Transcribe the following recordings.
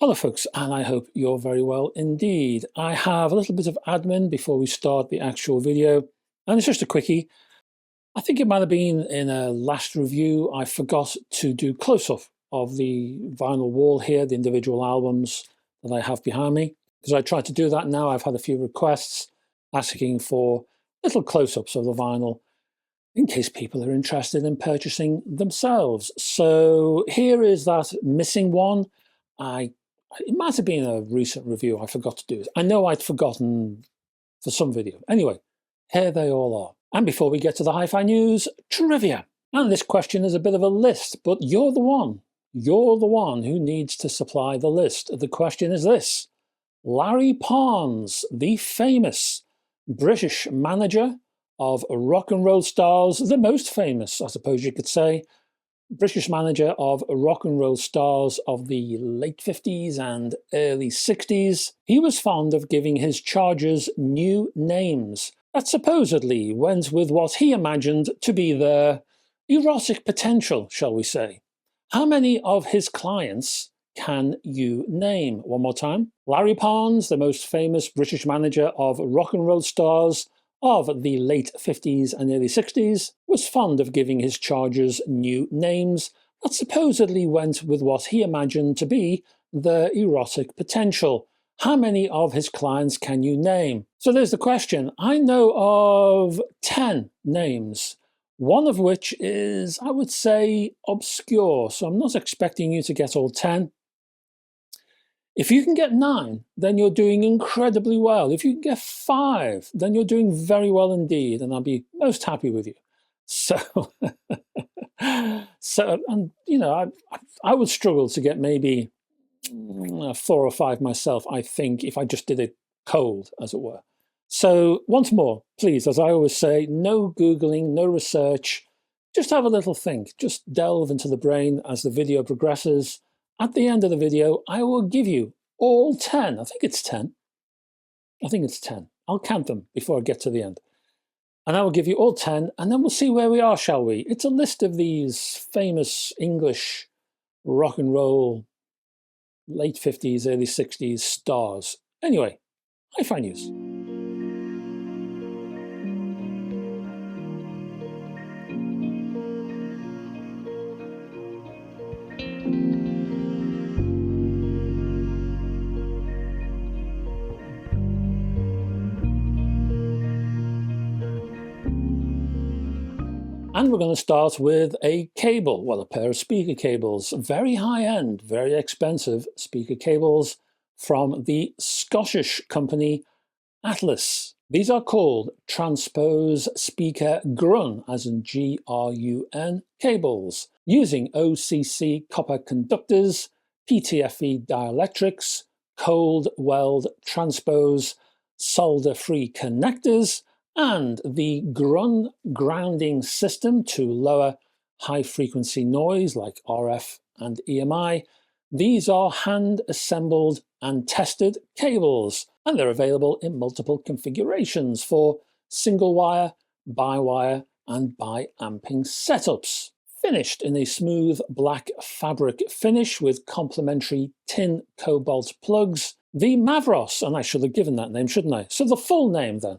Hello folks, and I hope you're very well indeed. I have a little bit of admin before we start the actual video, and it's just a quickie. I think it might have been in a last review, I forgot to do close-up of the vinyl wall here, the individual albums that I have behind me. Because I tried to do that now, I've had a few requests asking for little close-ups of the vinyl in case people are interested in purchasing themselves. So here is that missing one. It might have been a recent review, I forgot to do it. I know I'd forgotten for some video. Anyway, here they all are. And before we get to the HiFi news, trivia. And this question is a bit of a list, but you're the one. You're the one who needs to supply the list. The question is this. Larry Parnes, the famous British manager of rock and roll stars, the most famous, I suppose you could say, British manager of rock and roll stars of the late 50s and early 60s, he was fond of giving his chargers new names that supposedly went with what he imagined to be their erotic potential, shall we say. How many of his clients can you name? One more time. Larry Parnes, the most famous British manager of rock and roll stars of the late 50s and early 60s, was fond of giving his chargers new names that supposedly went with what he imagined to be their erotic potential. How many of his clients can you name? So there's the question. I know of 10 names, one of which is, I would say, obscure, so I'm not expecting you to get all 10. If you can get 9, then you're doing incredibly well. If you can get 5, then you're doing very well indeed, and I'll be most happy with you. So, and you know, I would struggle to get maybe 4 or 5 myself, I think, if I just did it cold, as it were. So once more, please, as I always say, no Googling, no research, just have a little think, just delve into the brain as the video progresses. At the end of the video, I will give you all 10. I think it's 10. I think it's 10. I'll count them before I get to the end. And I will give you all 10, and then we'll see where we are, shall we? It's a list of these famous English rock and roll, late 50s, early 60s stars. Anyway, HiFi news. And we're going to start with a cable, well, a pair of speaker cables, very high-end, very expensive speaker cables from the Scottish company Atlas. These are called Transpose Speaker Grun, as in G-R-U-N, cables, using OCC copper conductors, PTFE dielectrics, cold weld transpose, solder-free connectors, and the Grun grounding system to lower high-frequency noise like RF and EMI. These are hand-assembled and tested cables, and they're available in multiple configurations for single-wire, bi-wire, and bi-amping setups. Finished in a smooth black fabric finish with complementary tin cobalt plugs, the Mavros, and I should have given that name, shouldn't I? So the full name then.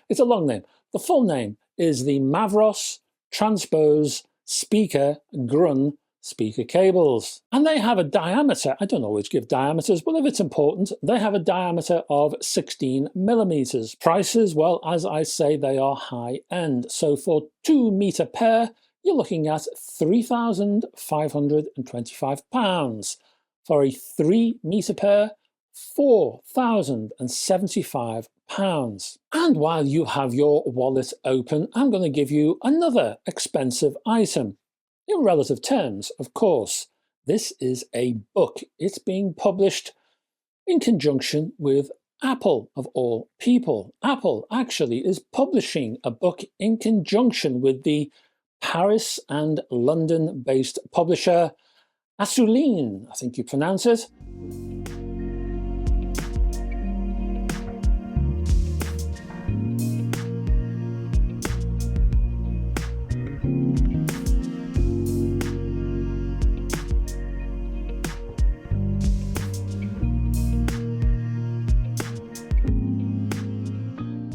It's a long name. The full name is the Mavros Transpose Speaker Grun speaker cables. And they have a diameter, I don't always give diameters, but if it's important, they have a diameter of 16 millimeters. Prices, well, as I say, they are high end. So for 2 meter pair, you're looking at £3,525. For a 3 meter pair, £4,075. And while you have your wallet open, I'm going to give you another expensive item. In relative terms, of course. This is a book. It's being published in conjunction with Apple, of all people. Apple actually is publishing a book in conjunction with the Paris and London-based publisher Assouline, I think you pronounce it.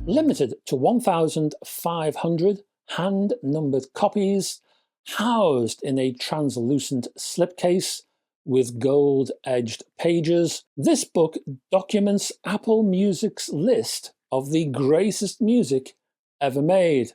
limited to 1,500 hand-numbered copies, housed in a translucent slipcase with gold-edged pages. This book documents Apple Music's list of the greatest music ever made.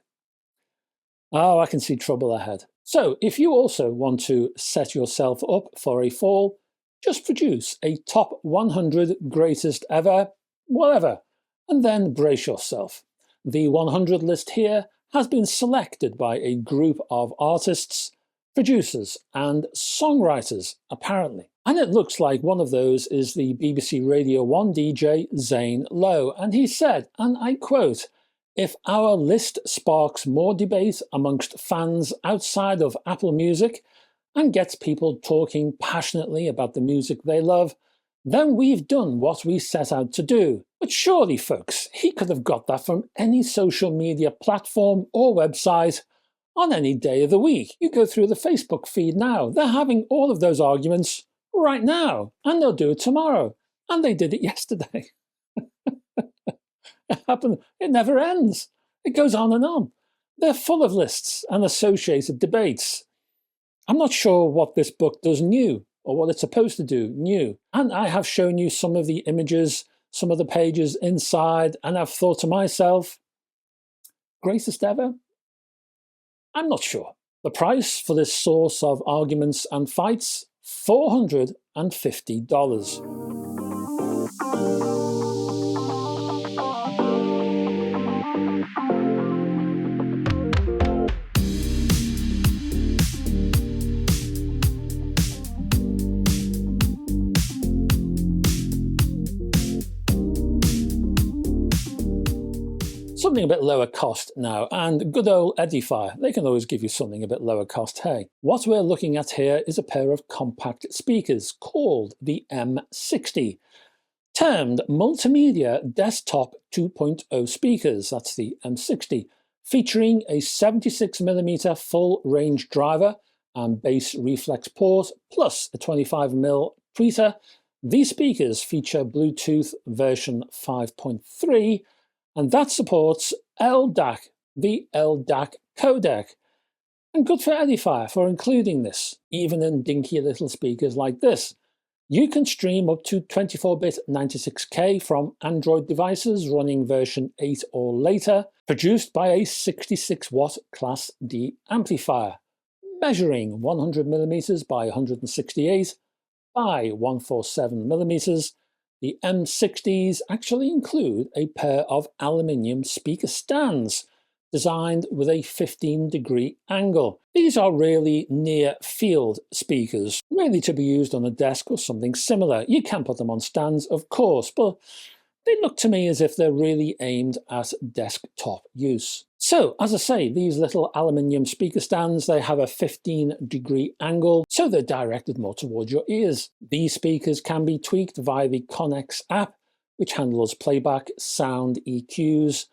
Oh, I can see trouble ahead. So if you also want to set yourself up for a fall, just produce a top 100 greatest ever, whatever, and then brace yourself. The 100 list here has been selected by a group of artists, producers, and songwriters, apparently. And it looks like one of those is the BBC Radio 1 DJ Zane Lowe, and he said, and I quote, "If our list sparks more debate amongst fans outside of Apple Music and gets people talking passionately about the music they love, then we've done what we set out to do." But surely, folks, he could have got that from any social media platform or website on any day of the week. You go through the Facebook feed now, they're having all of those arguments right now, and they'll do it tomorrow. And they did it yesterday. It happened. It never ends. It goes on and on. They're full of lists and associated debates. I'm not sure what this book does new, or what it's supposed to do new. And I have shown you some of the images, some of the pages inside, and I've thought to myself, greatest ever? I'm not sure. The price for this source of arguments and fights, $450. Something a bit lower cost now, and good old Edifier, they can always give you something a bit lower cost, hey. What we're looking at here is a pair of compact speakers called the M60, termed Multimedia Desktop 2.0 speakers, that's the M60, featuring a 76mm full range driver and bass reflex port, plus a 25mm tweeter. These speakers feature Bluetooth version 5.3, and that supports LDAC, the LDAC codec. And good for Edifier for including this, even in dinky little speakers like this. You can stream up to 24-bit 96K from Android devices running version 8 or later, produced by a 66-watt Class D amplifier, measuring 100mm by 168 by 147mm. The M60s actually include a pair of aluminium speaker stands designed with a 15-degree angle. These are really near-field speakers, really to be used on a desk or something similar. You can put them on stands, of course, but they look to me as if they're really aimed at desktop use. So, as I say, these little aluminium speaker stands, they have a 15-degree angle, so they're directed more towards your ears. These speakers can be tweaked via the Connex app, which handles playback, sound EQs,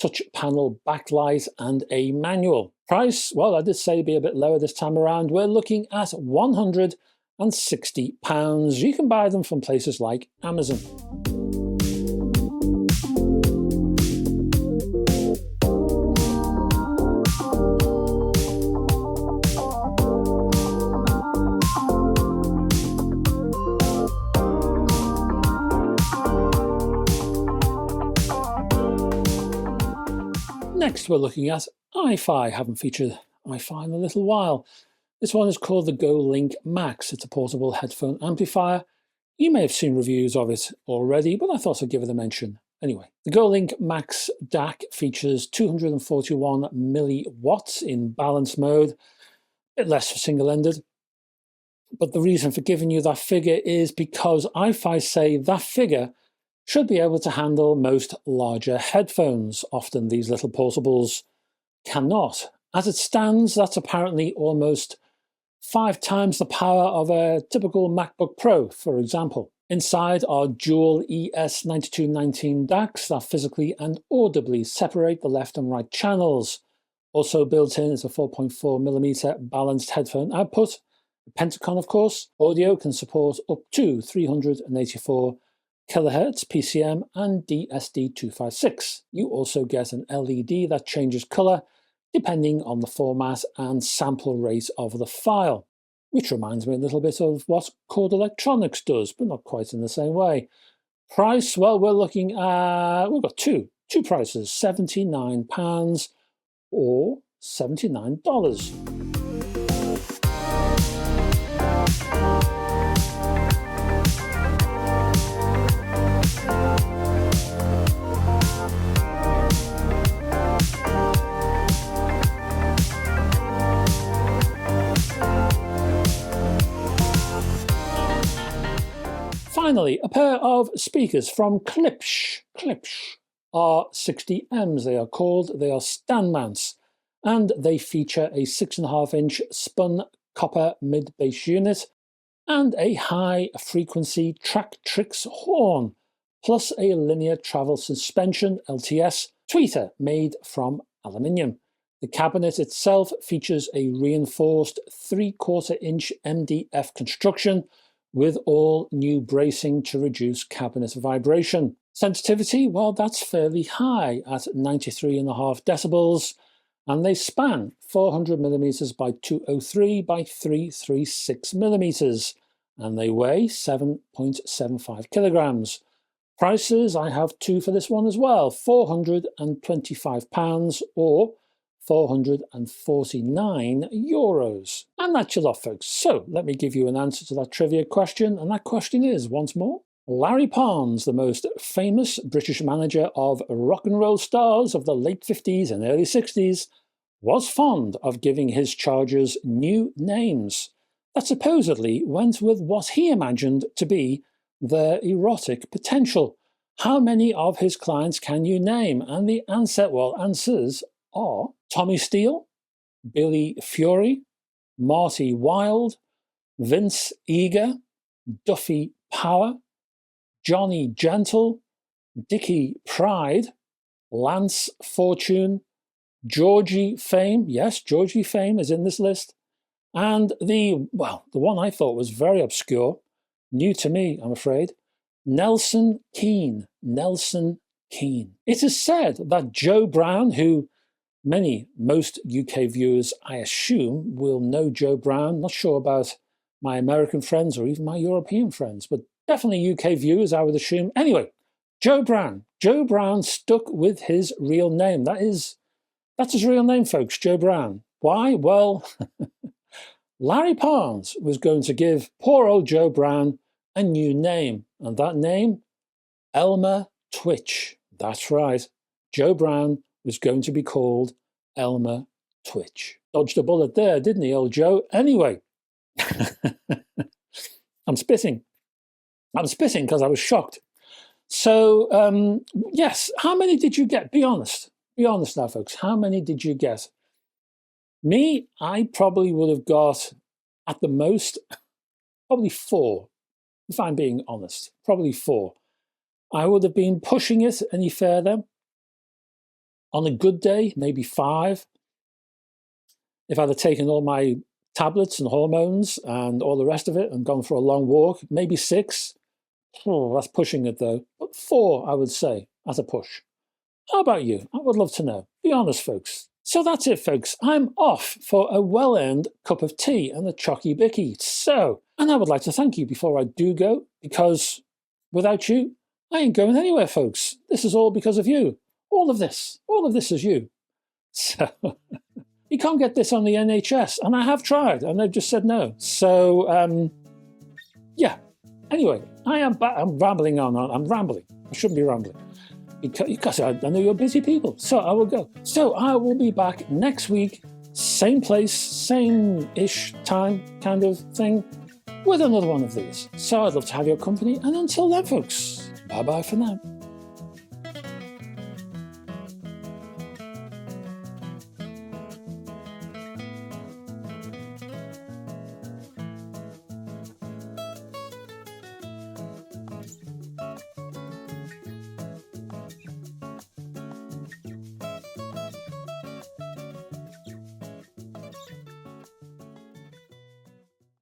touch panel backlight, and a manual. Price, well, I did say be a bit lower this time around. We're looking at £160. You can buy them from places like Amazon. Next, we're looking at HiFi. Haven't featured HiFi in a little while. This one is called the GoLink Max. It's a portable headphone amplifier. You may have seen reviews of it already, but I thought I'd give it a mention anyway. The GoLink Max DAC features 241 milliwatts in balance mode, a bit less for single-ended. But the reason for giving you that figure is because HiFi say that figure should be able to handle most larger headphones. Often these little portables cannot. As it stands, that's apparently almost 5 times the power of a typical MacBook Pro, for example. Inside are dual ES9219 DACs that physically and audibly separate the left and right channels. Also built in is a 4.4mm balanced headphone output. The Pentacon, of course. Audio can support up to 384 kHz PCM and DSD256. You also get an LED that changes color depending on the format and sample rate of the file, which reminds me a little bit of what Chord Electronics does, but not quite in the same way. Price, well, we're looking at, we've got two prices, £79 or $79. Finally, a pair of speakers from Klipsch. Klipsch R60Ms, they are called. They are stand mounts, and they feature a 6.5-inch spun copper mid-bass unit and a high-frequency Tractrix horn, plus a linear travel suspension LTS tweeter made from aluminium. The cabinet itself features a reinforced 3/4-inch MDF construction with all new bracing to reduce cabinet vibration. Sensitivity, well, that's fairly high at 93.5 decibels, and they span 400mm by 203 by 336mm, and they weigh 7.75 kilograms. Prices, I have two for this one as well, £425 or €449. And that's your lot, folks. So let me give you an answer to that trivia question, and that question is, once more, Larry Parnes, the most famous British manager of rock and roll stars of the late 50s and early 60s, was fond of giving his chargers new names that supposedly went with what he imagined to be their erotic potential. How many of his clients can you name? And the answers are Tommy Steele, Billy Fury, Marty Wilde, Vince Eager, Duffy Power, Johnny Gentle, Dickie Pride, Lance Fortune, Georgie Fame. Yes, Georgie Fame is in this list. And the one I thought was very obscure, new to me, I'm afraid, Nelson Keane. Nelson Keane. It is said that Joe Brown, who most UK viewers, I assume, will know Joe Brown. Not sure about my American friends or even my European friends, but definitely UK viewers, I would assume. Anyway, Joe Brown. Joe Brown stuck with his real name. That's his real name, folks, Joe Brown. Why? Well, Larry Parnes was going to give poor old Joe Brown a new name, and that name, Elmer Twitch. That's right. Joe Brown was going to be called Elmer Twitch. Dodged a bullet there, didn't he, old Joe? Anyway, I'm spitting because I was shocked. So, yes, how many did you get? Be honest. Be honest now, folks. How many did you get? Me, I probably would have got, at the most, probably 4, if I'm being honest. Probably 4. I would have been pushing it any further. On a good day, maybe 5. If I'd have taken all my tablets and hormones and all the rest of it and gone for a long walk, maybe 6. Oh, that's pushing it though. But 4, I would say, as a push. How about you? I would love to know. Be honest, folks. So that's it, folks. I'm off for a well-earned cup of tea and a chocky bicky. And I would like to thank you before I do go, because without you, I ain't going anywhere, folks. This is all because of you. All of this is you. So you can't get this on the NHS, and I have tried, and they've just said no. So, yeah. Anyway, I'm rambling on. I'm rambling. I shouldn't be rambling because I know you're busy people. So I will go. So I will be back next week, same place, same-ish time kind of thing, with another one of these. So I'd love to have your company, and until then, folks, bye-bye for now.